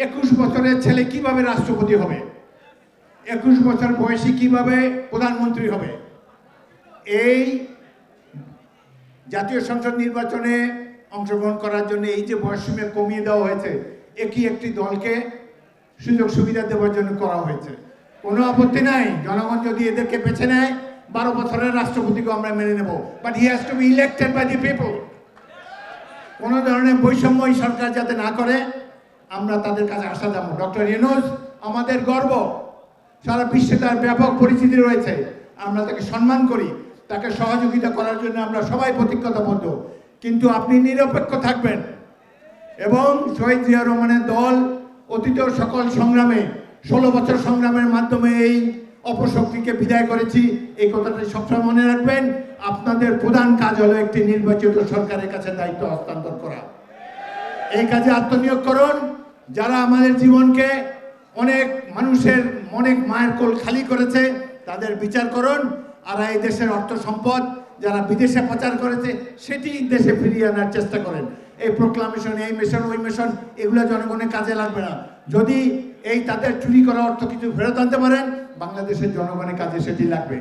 21 বছরের ছেলে কিভাবে রাষ্ট্রপতি হবে, 21 বছর বয়সী কিভাবে প্রধানমন্ত্রী হবে। এই জাতীয় সংসদ নির্বাচনে অংশগ্রহণ করার জন্য এই যে বয়সসীমা কমিয়ে দেওয়া হয়েছে, একটি দলকে সুযোগ সুবিধা দেওয়ার জন্য করা হয়েছে। কোনো আপত্তি নাই, জনগণ যদি এদেরকে বেছে নেয় 12 বছরের রাষ্ট্রপতিকে আমরা মেনে নেব, but he has to be elected by the people. কোনো ধরনের বৈষম্য এই সরকার যাতে না করে, আমরা তাদের কাছে আশা জানাবো। ডক্টর ইউনূস আমাদের গর্ব, সারা বিশ্বে তার ব্যাপক পরিচিতি রয়েছে, আমরা তাকে সম্মান করি, তাকে সহযোগিতা করার জন্য আমরা সবাই প্রতিজ্ঞাবদ্ধ। কিন্তু আপনি নিরপেক্ষ থাকবেন এবং শহীদ জিয়া রহমানের দল অতীত সকল সংগ্রামে 16 বছর সংগ্রামের মাধ্যমে এই অপশক্তিকে বিদায় করেছি, এই কথাটা সবসময় মনে রাখবেন। আপনাদের প্রধান কাজ হলো একটি নির্বাচিত সরকারের কাছে দায়িত্ব হস্তান্তর করা। এই কাজে আত্মনিয়োগ করুন। যারা আমাদের জীবনকে অনেক মানুষের অনেক মায়ের কোল খালি করেছে তাদের বিচার করুন, আর এই দেশের অর্থ সম্পদ যারা বিদেশে পাচার করেছে সেটি দেশে ফিরিয়ে আনার চেষ্টা করেন। এই প্রোক্লামেশন, এই মিশন, ওই মিশন, এগুলো জনগণের কাজে লাগবে না। যদি এই তাদের চুরি করা অর্থ কিছু ফেরত আনতে পারেন, বাংলাদেশের জনগণের কাজে সেটি লাগবে।